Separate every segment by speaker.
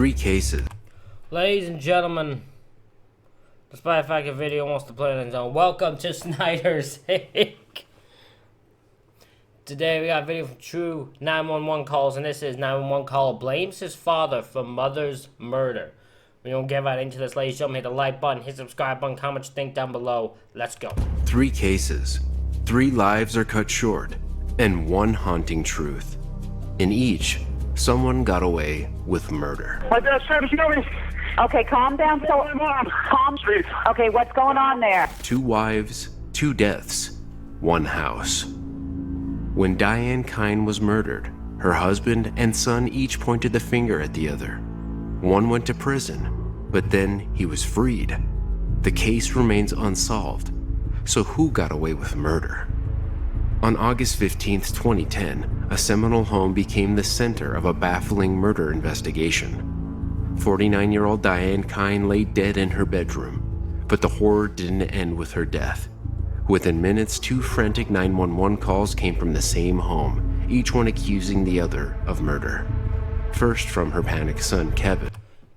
Speaker 1: 3 cases.
Speaker 2: Ladies and gentlemen, despite the fact the video wants to play in its own, welcome to Snyder's Take. Today we got a video from True 911 calls, and this is 911 caller blames his father for mother's murder. We don't get right into this, ladies and gentlemen. Hit the like button, hit the subscribe button, comment what you think down below. Let's go.
Speaker 1: 3 cases, 3 lives are cut short, and 1 haunting truth. In each, someone got away with murder.
Speaker 3: My dad said it's coming.
Speaker 4: Okay, calm down. Calm. Okay, what's going on there?
Speaker 1: 2 wives, 2 deaths, 1 house. When Diane Kine was murdered, her husband and son each pointed the finger at the other. One went to prison, but then he was freed. The case remains unsolved. So who got away with murder? On August 15, 2010, a Seminole home became the center of a baffling murder investigation. 49-year-old Diane Kine lay dead in her bedroom, but the horror didn't end with her death. Within minutes, 2 frantic 911 calls came from the same home, each one accusing the other of murder. First from her panicked son, Kevin.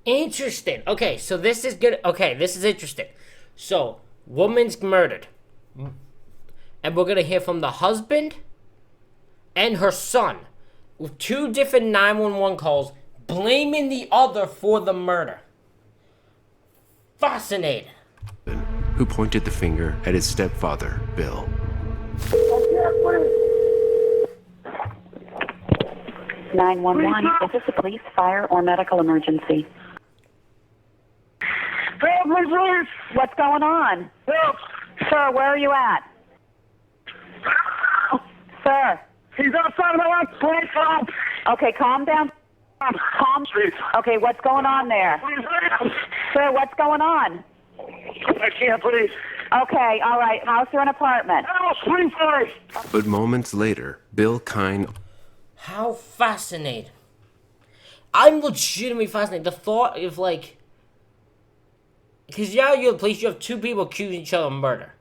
Speaker 2: Interesting. Okay, so this is good. Okay, this is interesting. So, woman's murdered. And we're going to hear from the husband and her son with 2 different 911 calls blaming the other for the murder. Fascinating.
Speaker 1: Who pointed the finger at his stepfather, Bill.
Speaker 4: 911. Is this a police, fire, or medical emergency?
Speaker 3: Help me, please.
Speaker 4: What's going on?
Speaker 3: Help.
Speaker 4: Sir, where are you at? Sir.
Speaker 3: He's outside of my life. Please help.
Speaker 4: Okay, calm down. Calm.
Speaker 3: Please.
Speaker 4: Okay, what's going on there?
Speaker 3: Please help.
Speaker 4: Sir, what's going on?
Speaker 3: I can't, please.
Speaker 4: Okay, all right. House or an apartment?
Speaker 3: Help, please, please.
Speaker 1: But moments later, Bill Kine.
Speaker 2: How fascinating. I'm legitimately fascinated. The thought of, like... Because now you're the police, you have 2 people accusing each other of murder.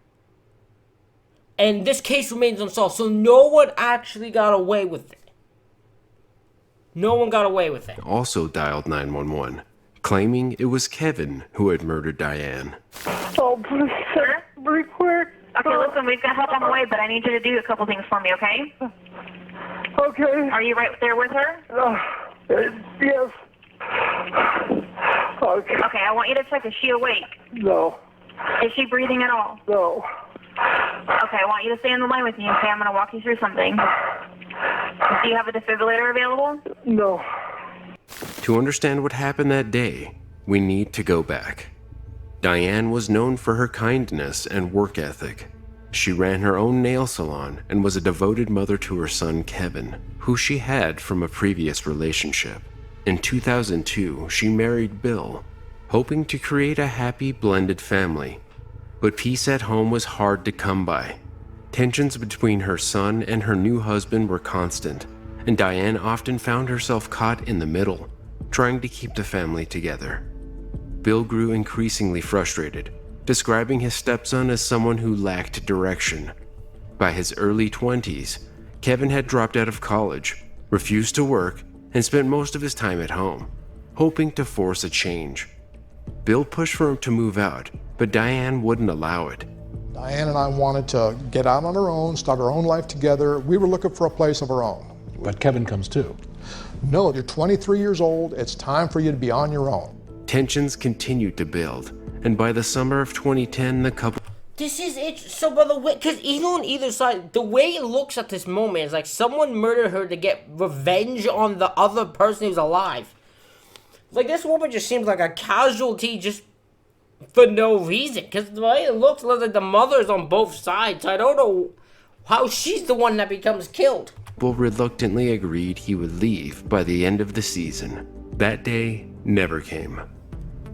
Speaker 2: And this case remains unsolved, so no one actually got away with it. No one got away with it.
Speaker 1: Also dialed 911, claiming it was Kevin who had murdered Diane.
Speaker 3: Oh, please, sir. Very quick.
Speaker 5: Okay, listen, we've got help on the way, but I need you to do a couple things for me, okay?
Speaker 3: Okay.
Speaker 5: Are you right there with her?
Speaker 3: Yes. Okay.
Speaker 5: Okay, I want you to check. Is she awake?
Speaker 3: No.
Speaker 5: Is she breathing at all?
Speaker 3: No.
Speaker 5: Okay, I want you to stay on the line with me, okay? I'm going to walk you through something. Do you have a defibrillator available?
Speaker 3: No.
Speaker 1: To understand what happened that day, we need to go back. Diane was known for her kindness and work ethic. She ran her own nail salon and was a devoted mother to her son Kevin, who she had from a previous relationship. In 2002, she married Bill, hoping to create a happy blended family. But peace at home was hard to come by. Tensions between her son and her new husband were constant, and Diane often found herself caught in the middle, trying to keep the family together. Bill grew increasingly frustrated, describing his stepson as someone who lacked direction. By his early 20s, Kevin had dropped out of college, refused to work, and spent most of his time at home, hoping to force a change. Bill pushed for him to move out, but Diane wouldn't allow it.
Speaker 6: Diane and I wanted to get out on our own, start our own life together. We were looking for a place of our own.
Speaker 7: But Kevin comes too.
Speaker 6: No, you're 23 years old. It's time for you to be on your own.
Speaker 1: Tensions continued to build, and by the summer of 2010, the couple...
Speaker 2: This is it. So, by the way, because even on either side, the way it looks at this moment is like someone murdered her to get revenge on the other person who's alive. Like, this woman just seems like a casualty just for no reason. Because the way it looks like the mother's on both sides. I don't know how she's the one that becomes killed.
Speaker 1: Bill reluctantly agreed he would leave by the end of the season. That day never came.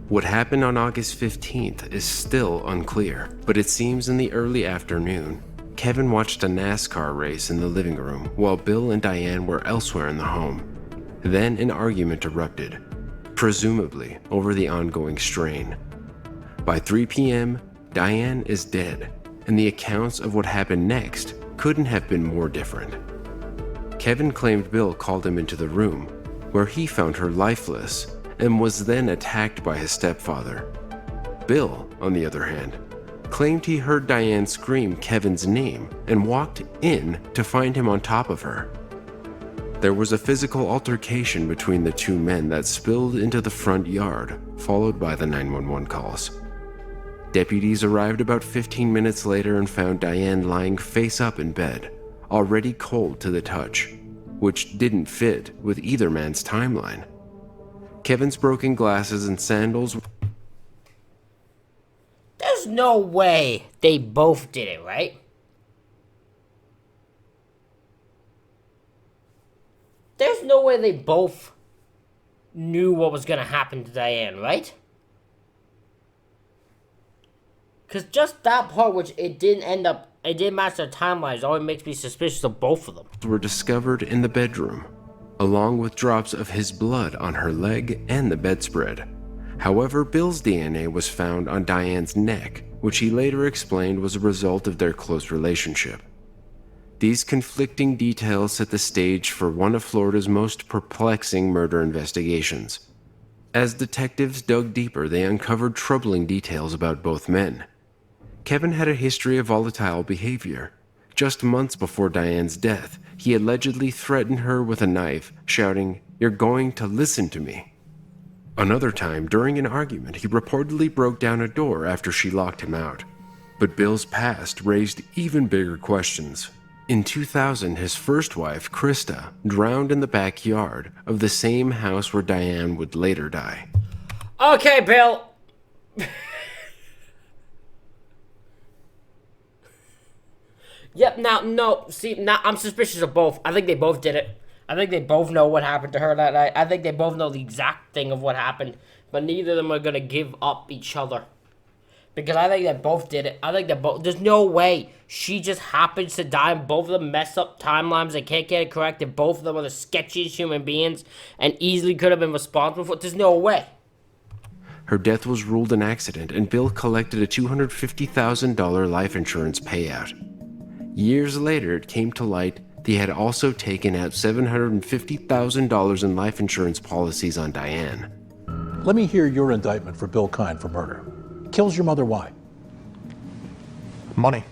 Speaker 1: What happened on August 15th is still unclear, but it seems in the early afternoon, Kevin watched a NASCAR race in the living room while Bill and Diane were elsewhere in the home. Then an argument erupted, presumably over the ongoing strain. By 3 p.m., Diane is dead, and the accounts of what happened next couldn't have been more different. Kevin claimed Bill called him into the room, where he found her lifeless and was then attacked by his stepfather. Bill, on the other hand, claimed he heard Diane scream Kevin's name and walked in to find him on top of her. There was a physical altercation between the two men that spilled into the front yard, followed by the 911 calls. Deputies arrived about 15 minutes later and found Diane lying face up in bed, already cold to the touch, which didn't fit with either man's timeline. Kevin's broken glasses and sandals.
Speaker 2: There's no way they both did it, right? There's no way they both knew what was gonna happen to Diane, right? Because just that part, which it didn't match their timelines, always makes me suspicious of both of them.
Speaker 1: Were discovered in the bedroom, along with drops of his blood on her leg and the bedspread. However, Bill's DNA was found on Diane's neck, which he later explained was a result of their close relationship. These conflicting details set the stage for one of Florida's most perplexing murder investigations. As detectives dug deeper, they uncovered troubling details about both men. Kevin had a history of volatile behavior. Just months before Diane's death, he allegedly threatened her with a knife, shouting, "You're going to listen to me." Another time, during an argument, he reportedly broke down a door after she locked him out. But Bill's past raised even bigger questions. In 2000, his first wife, Krista, drowned in the backyard of the same house where Diane would later die.
Speaker 2: Okay, Bill. Yep, now I'm suspicious of both. I think they both did it. I think they both know what happened to her that night. I think they both know the exact thing of what happened, but neither of them are gonna give up each other. Because I think they both did it. I think that both, there's no way she just happens to die and both of them mess up timelines. They can't get it correct, and both of them are the sketchiest human beings and easily could have been responsible for it. There's no way.
Speaker 1: Her death was ruled an accident, and Bill collected a $250,000 life insurance payout. Years later, it came to light he had also taken out $750,000 in life insurance policies on Diane.
Speaker 7: Let me hear your indictment for Bill Kine for murder. Kills your mother, why?
Speaker 8: Money.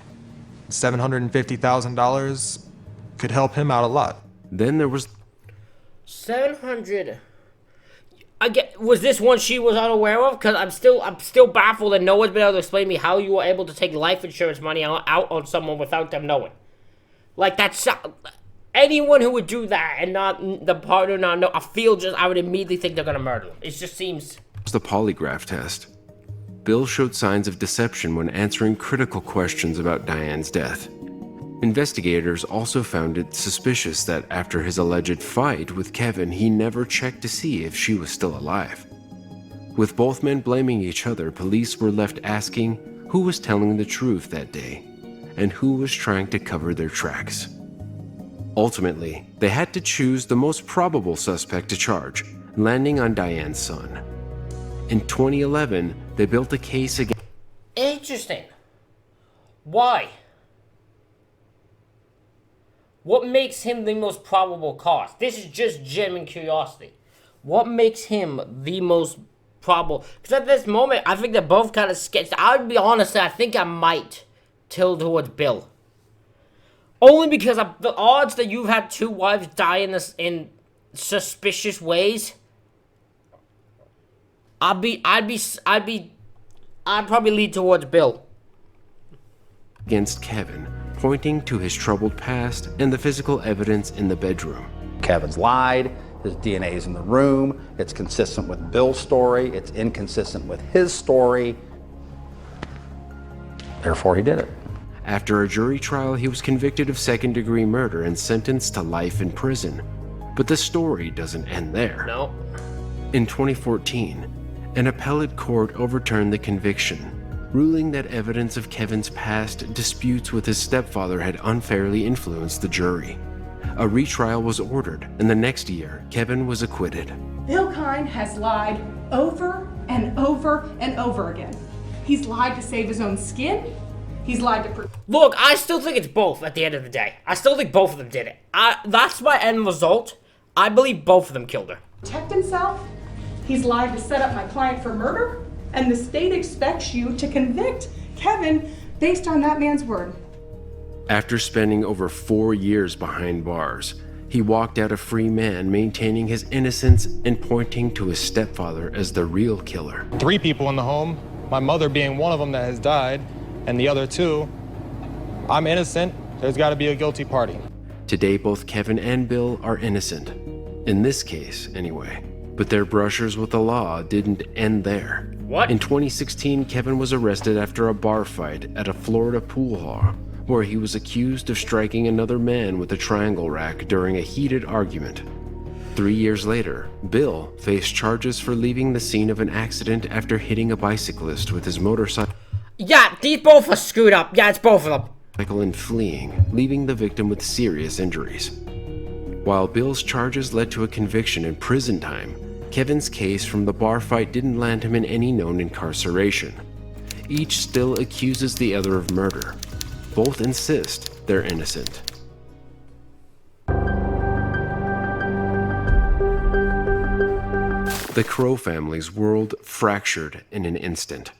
Speaker 8: $750,000 could help him out a lot.
Speaker 1: Then there was
Speaker 2: 700. Was this one she was unaware of? Because I'm still baffled and no one's been able to explain to me how you were able to take life insurance money out on someone without them knowing. Like, that's anyone who would do that and not the partner not know. I would immediately think they're gonna murder them. It just seems.
Speaker 1: the polygraph test. Bill showed signs of deception when answering critical questions about Diane's death. Investigators also found it suspicious that after his alleged fight with Kevin, he never checked to see if she was still alive. With both men blaming each other, police were left asking who was telling the truth that day and who was trying to cover their tracks. Ultimately, they had to choose the most probable suspect to charge, landing on Diane's son. In 2011, they built a case against...
Speaker 2: Interesting. Why? What makes him the most probable cause? This is just genuine curiosity. What makes him the most probable? Because at this moment, I think they're both kind of sketched. I would be honest, I think I might tilt towards Bill. Only because the odds that you've had two wives die in suspicious ways, I'd probably lead towards Bill.
Speaker 1: Against Kevin, pointing to his troubled past and the physical evidence in the bedroom.
Speaker 9: Kevin's lied, his DNA is in the room, it's consistent with Bill's story, it's inconsistent with his story. Therefore, he did it.
Speaker 1: After a jury trial, he was convicted of second-degree murder and sentenced to life in prison. But the story doesn't end there.
Speaker 2: No.
Speaker 1: In 2014, an appellate court overturned the conviction, ruling that evidence of Kevin's past disputes with his stepfather had unfairly influenced the jury. A retrial was ordered, and the next year, Kevin was acquitted.
Speaker 10: Bill Kine has lied over and over and over again. He's lied to save his own skin. He's lied to...
Speaker 2: Look, I still think it's both at the end of the day. I still think both of them did it. That's my end result. I believe both of them killed her.
Speaker 10: Protect himself, He's lied to set up my client for murder, and the state expects you to convict Kevin based on that man's word.
Speaker 1: After spending over 4 years behind bars, he walked out a free man, maintaining his innocence and pointing to his stepfather as the real killer.
Speaker 8: 3 people in the home, my mother being one of them that has died, and the other 2, I'm innocent. There's got to be a guilty party.
Speaker 1: Today, both Kevin and Bill are innocent. In this case, anyway. But their brushes with the law didn't end there.
Speaker 2: What?
Speaker 1: In 2016, Kevin was arrested after a bar fight at a Florida pool hall, where he was accused of striking another man with a triangle rack during a heated argument. 3 years later, Bill faced charges for leaving the scene of an accident after hitting a bicyclist with his motorcycle
Speaker 2: Yeah, these both are screwed up. Yeah, it's both of them.
Speaker 1: and fleeing, leaving the victim with serious injuries. While Bill's charges led to a conviction and prison time, Kevin's case from the bar fight didn't land him in any known incarceration. Each still accuses the other of murder. Both insist they're innocent. The Crow family's world fractured in an instant.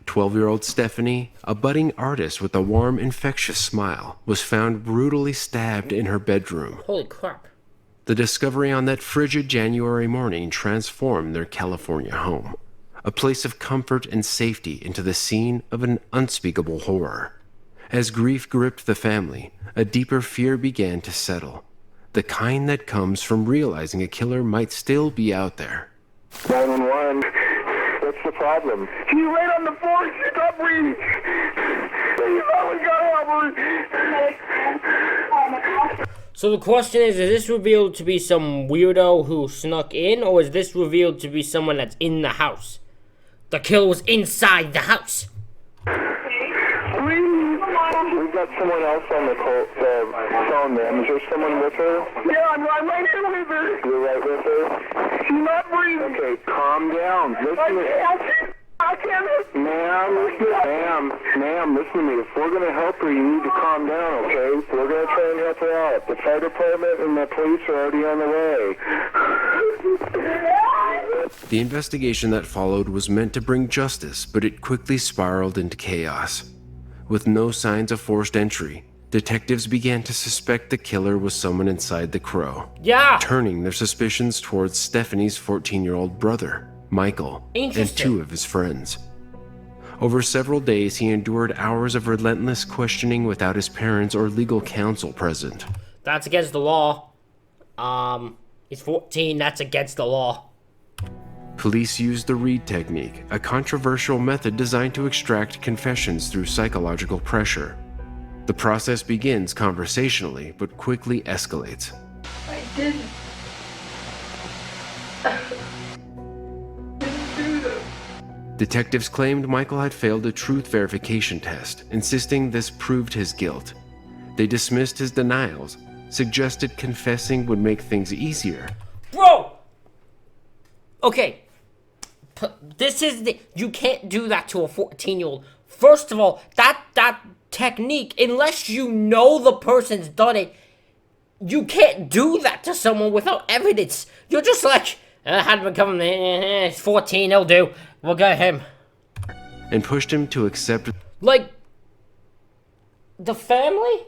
Speaker 1: 12-year-old Stephanie, a budding artist with a warm, infectious smile, was found brutally stabbed in her bedroom.
Speaker 2: Holy crap.
Speaker 1: The discovery on that frigid January morning transformed their California home, a place of comfort and safety, into the scene of an unspeakable horror. As grief gripped the family, a deeper fear began to settle, the kind that comes from realizing a killer might still be out there.
Speaker 3: 911. What's the problem? He's right on the floor. Stop breathing. Please, oh, we gotta help her.
Speaker 2: So the question is this revealed to be some weirdo who snuck in, or is this revealed to be someone that's in the house? The killer was inside the house.
Speaker 3: We've got someone else on the phone, ma'am. Is there someone with her? Yeah, I'm right here with her. You're right with her? She's not breathing. Okay, calm down. Listen to me. I can't. Ma'am, listen to me. If we're going to help her, you need to calm down, okay? We're going to try and help her out. The fire department and the police are already on the way.
Speaker 1: The investigation that followed was meant to bring justice, but it quickly spiraled into chaos. With no signs of forced entry, detectives began to suspect the killer was someone inside the Crow.
Speaker 2: Yeah.
Speaker 1: Turning their suspicions towards Stephanie's 14-year-old brother, Michael, and 2 of his friends. Over several days, he endured hours of relentless questioning without his parents or legal counsel present.
Speaker 2: That's against the law. He's 14, that's against the law.
Speaker 1: Police used the Reed technique, a controversial method designed to extract confessions through psychological pressure. The process begins conversationally, but quickly escalates.
Speaker 11: I didn't.
Speaker 1: Detectives claimed Michael had failed a truth verification test, insisting this proved his guilt. They dismissed his denials, suggested confessing would make things easier.
Speaker 2: Bro! Okay. This is the... You can't do that to a 14-year-old. First of all, that technique, unless you know the person's done it, you can't do that to someone without evidence. You're just like, had him come, it's 14, he'll do. We'll get him.
Speaker 1: And pushed him to accept...
Speaker 2: Like, the family?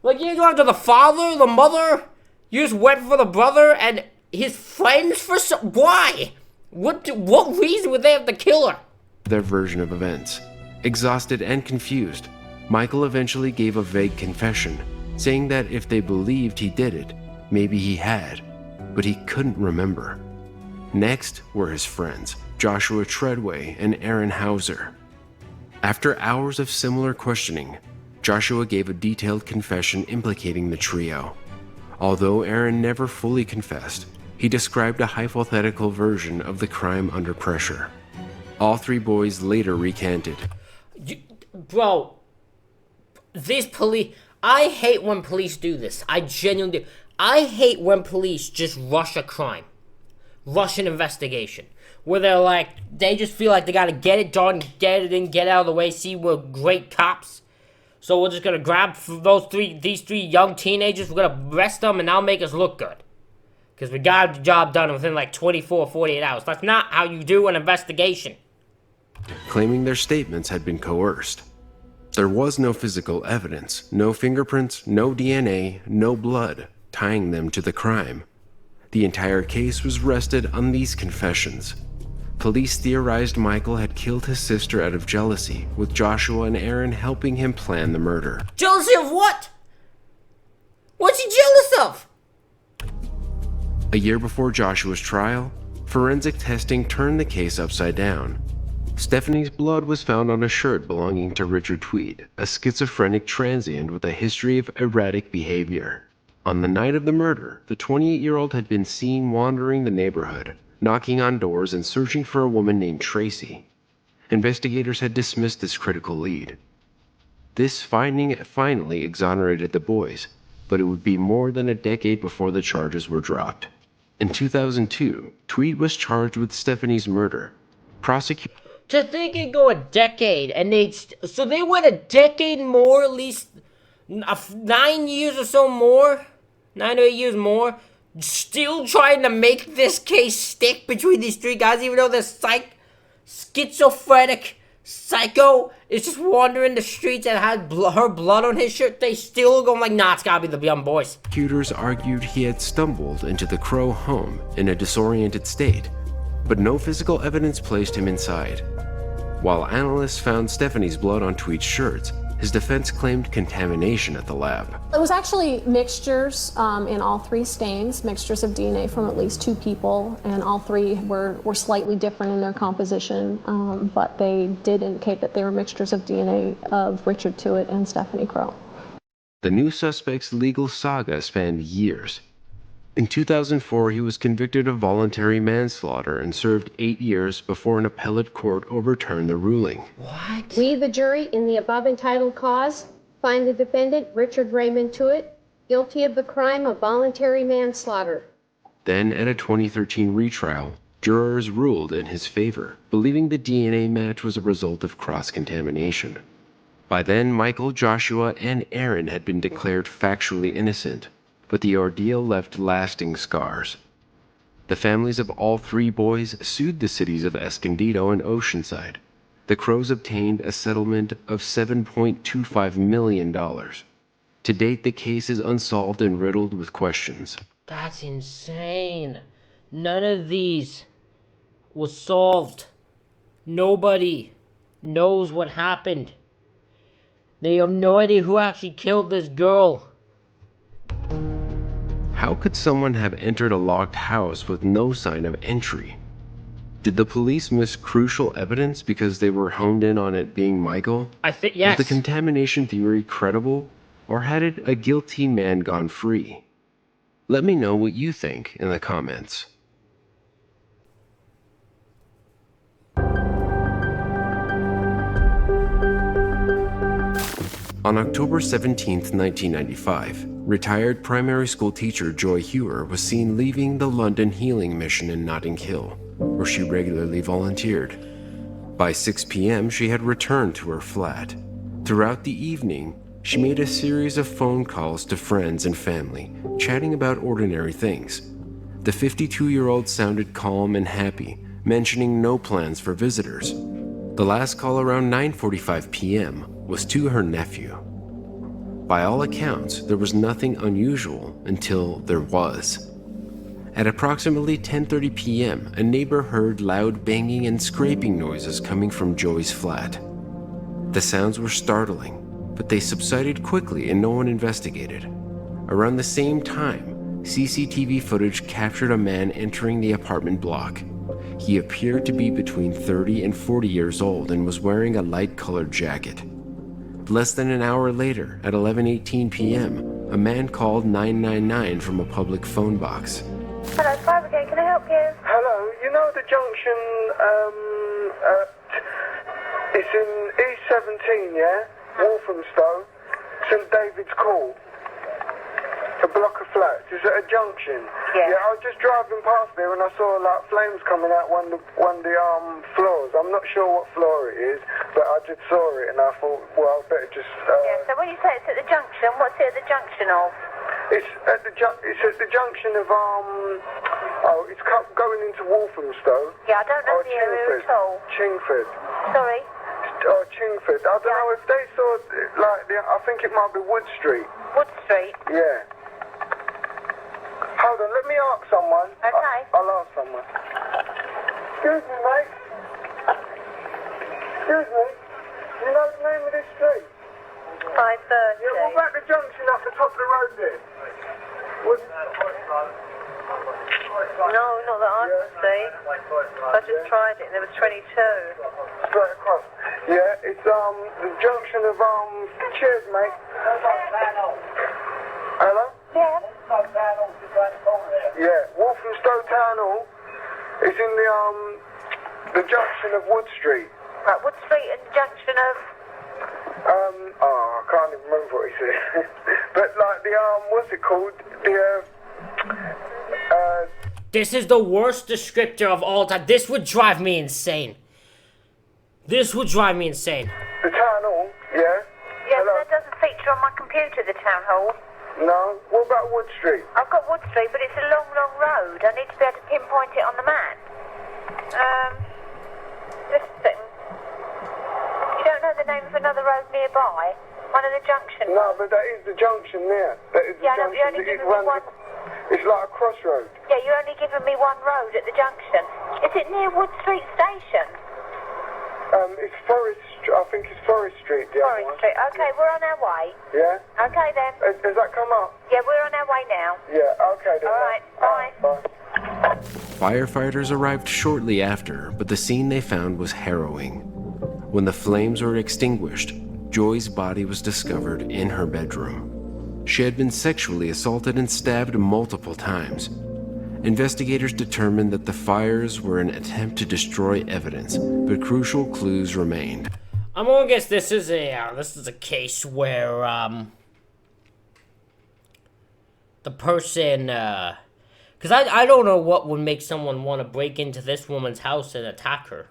Speaker 2: Like, you go after the father, the mother, you just went for the brother and his friends for some... Why? What reason would they have to kill her?
Speaker 1: Their version of events. Exhausted and confused, Michael eventually gave a vague confession, saying that if they believed he did it, maybe he had, but he couldn't remember. Next were his friends, Joshua Treadway and Aaron Hauser. After hours of similar questioning, Joshua gave a detailed confession implicating the trio. Although Aaron never fully confessed, he described a hypothetical version of the crime under pressure. All 3 boys later recanted.
Speaker 2: Bro, these police... I hate when police do this. I genuinely do. I hate when police just rush a crime. Rush an investigation. Where they're like, they just feel like they gotta get it done, get it in, get out of the way, see we're great cops. So we're just gonna grab these three young teenagers, we're gonna arrest them, and that'll make us look good. Because we got the job done within like 24, 48 hours. That's not how you do an investigation.
Speaker 1: Claiming their statements had been coerced. There was no physical evidence, no fingerprints, no DNA, no blood tying them to the crime. The entire case was rested on these confessions. Police theorized Michael had killed his sister out of jealousy, with Joshua and Aaron helping him plan the murder.
Speaker 2: Jealousy of what? What's he jealous of?
Speaker 1: A year before Joshua's trial, forensic testing turned the case upside down. Stephanie's blood was found on a shirt belonging to Richard Tweed, a schizophrenic transient with a history of erratic behavior. On the night of the murder, the 28-year-old had been seen wandering the neighborhood, knocking on doors and searching for a woman named Tracy. Investigators had dismissed this critical lead. This finding finally exonerated the boys, but it would be more than a decade before the charges were dropped. In 2002, Tweed was charged with Stephanie's murder.
Speaker 2: To think it'd go a decade, and so they went a decade more, at least 9 years or so more, 9 or 8 years more, still trying to make this case stick between these three guys, even though this schizophrenic psycho is just wandering the streets and had her blood on his shirt. They still going like, nah, it's gotta be the young boys.
Speaker 1: Prosecutors argued he had stumbled into the Crow home in a disoriented state, but no physical evidence placed him inside. While analysts found Stephanie's blood on Tweed's shirts, his defense claimed contamination at the lab.
Speaker 11: It was actually mixtures in all three stains, mixtures of DNA from at least 2 people, and all 3 were slightly different in their composition, but they did indicate that they were mixtures of DNA of Richard Tuitt and Stephanie Crow.
Speaker 1: The new suspect's legal saga spanned years. In 2004, he was convicted of voluntary manslaughter and served 8 years before an appellate court overturned the ruling.
Speaker 2: What?
Speaker 12: We, the jury, in the above entitled cause, find the defendant, Richard Raymond Tuitt, guilty of the crime of voluntary manslaughter.
Speaker 1: Then, at a 2013 retrial, jurors ruled in his favor, believing the DNA match was a result of cross-contamination. By then, Michael, Joshua, and Aaron had been declared factually innocent, but the ordeal left lasting scars. The families of all 3 boys sued the cities of Escondido and Oceanside. The Crows obtained a settlement of $7.25 million. To date, the case is unsolved and riddled with questions.
Speaker 2: That's insane. None of these was solved. Nobody knows what happened. They have no idea who actually killed this girl.
Speaker 1: How could someone have entered a locked house with no sign of entry? Did the police miss crucial evidence because they were honed in on it being Michael?
Speaker 2: I think yes.
Speaker 1: Was the contamination theory credible, or had a guilty man gone free? Let me know what you think in the comments. On October 17, 1995, retired primary school teacher Joy Hewer was seen leaving the London Healing Mission in Notting Hill, where she regularly volunteered. By 6 p.m., she had returned to her flat. Throughout the evening, she made a series of phone calls to friends and family, chatting about ordinary things. The 52-year-old sounded calm and happy, mentioning no plans for visitors. The last call around 9:45 p.m. was to her nephew. By all accounts, there was nothing unusual until there was. At approximately 10:30 p.m., a neighbor heard loud banging and scraping noises coming from Joy's flat. The sounds were startling, but they subsided quickly and no one investigated. Around the same time, CCTV footage captured a man entering the apartment block. He appeared to be between 30 and 40 years old and was wearing a light-colored jacket. Less than an hour later, at 11:18 p.m., a man called 999 from a public phone box.
Speaker 13: Hello, fire brigade, can I help you?
Speaker 3: Hello, you know the junction, it's in E17, yeah? Walthamstow, St David's Court. A block of flats. Is it a junction?
Speaker 13: Yeah.
Speaker 3: I was just driving past there and I saw like flames coming out one of the floors. I'm not sure what floor it is, but I just saw it and I thought, well, I better just...
Speaker 13: Yeah, so when you say it's at the junction, what's it at the junction of?
Speaker 3: It's at the junction of it's going into Walthamstow.
Speaker 13: Yeah, I don't know the area at all.
Speaker 3: Chingford.
Speaker 13: Sorry?
Speaker 3: Chingford. I don't know if they saw, I think it might be Wood Street.
Speaker 13: Wood Street?
Speaker 3: Yeah. Hold on, let me ask someone.
Speaker 13: Okay.
Speaker 3: I'll ask someone. Excuse me, mate. Excuse me. You know the name of this street?
Speaker 13: 5:30.
Speaker 3: Yeah, what about the junction up the top of the road there?
Speaker 13: No, not that I can see. I just tried it and there was 22.
Speaker 3: Straight across. Yeah, it's the junction of cheers, mate. Hello?
Speaker 13: Yeah.
Speaker 3: Yeah, Walthamstow Town Hall. It's in the junction of Wood Street.
Speaker 13: Right, Wood Street and junction of...
Speaker 3: I can't even remember what he said. But like the what's it called?
Speaker 2: This is the worst descriptor of all time. This would drive me insane. This would drive me insane.
Speaker 3: The town hall, yeah?
Speaker 13: Yeah, but that doesn't feature on my computer, the town hall.
Speaker 3: No? What about Wood Street?
Speaker 13: I've got Wood Street, but it's a long, long road. I need to be able to pinpoint it on the map. Just a second. You don't know the name of another road nearby? One of the junctions?
Speaker 3: No, but that is the junction there. That is the junction.
Speaker 13: You're only giving me one...
Speaker 3: It's like a crossroad.
Speaker 13: Yeah, you're only giving me one road at the junction. Is it near Wood Street Station?
Speaker 3: It's Forest... I think it's Forest Street, the other one.
Speaker 13: Forest Street. Okay, we're on our way.
Speaker 3: Yeah?
Speaker 13: Okay, then.
Speaker 3: Has that come up?
Speaker 13: Yeah, we're on our way now.
Speaker 3: Yeah, okay then.
Speaker 13: All right, bye.
Speaker 3: Bye.
Speaker 1: Firefighters arrived shortly after, but the scene they found was harrowing. When the flames were extinguished, Joy's body was discovered in her bedroom. She had been sexually assaulted and stabbed multiple times. Investigators determined that the fires were an attempt to destroy evidence, but crucial clues remained.
Speaker 2: I'm gonna guess this is a case where the person because I don't know what would make someone want to break into this woman's house and attack her.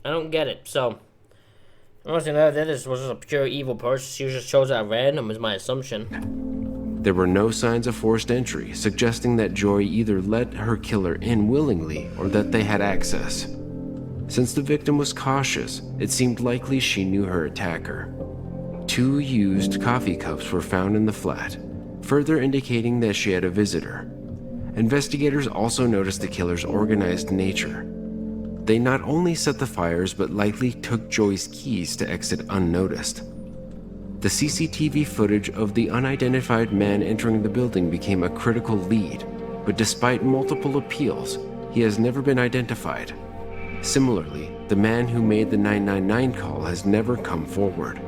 Speaker 2: I don't get it. So honestly, this was just a pure evil person. She just chose at random, is my assumption.
Speaker 1: There were no signs of forced entry, suggesting that Joy either let her killer in willingly or that they had access. Since the victim was cautious, it seemed likely she knew her attacker. 2 used coffee cups were found in the flat, further indicating that she had a visitor. Investigators also noticed the killer's organized nature. They not only set the fires, but likely took Joy's keys to exit unnoticed. The CCTV footage of the unidentified man entering the building became a critical lead, but despite multiple appeals, he has never been identified. Similarly, the man who made the 999 call has never come forward.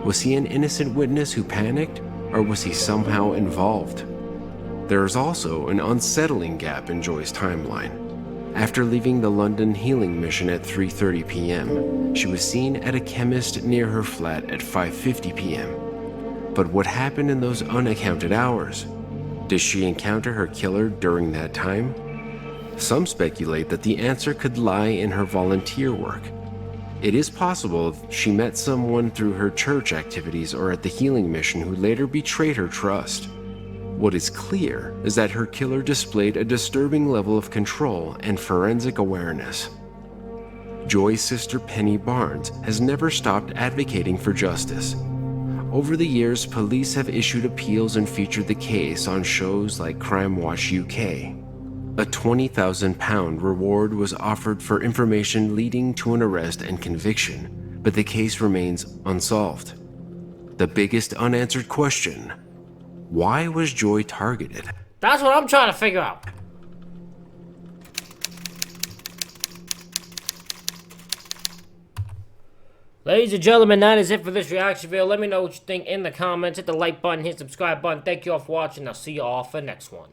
Speaker 1: Was he an innocent witness who panicked, or was he somehow involved? There is also an unsettling gap in Joy's timeline. After leaving the London healing mission at 3:30 p.m., she was seen at a chemist near her flat at 5:50 p.m. But what happened in those unaccounted hours? Did she encounter her killer during that time? Some speculate that the answer could lie in her volunteer work. It is possible she met someone through her church activities or at the healing mission who later betrayed her trust. What is clear is that her killer displayed a disturbing level of control and forensic awareness. Joy's sister Penny Barnes has never stopped advocating for justice. Over the years, police have issued appeals and featured the case on shows like Crime Watch UK. A £20,000 reward was offered for information leading to an arrest and conviction, but the case remains unsolved. The biggest unanswered question: why was Joy targeted?
Speaker 2: That's what I'm trying to figure out. Ladies and gentlemen, that is it for this reaction video. Let me know what you think in the comments. Hit the like button, hit the subscribe button. Thank you all for watching. I'll see you all for the next one.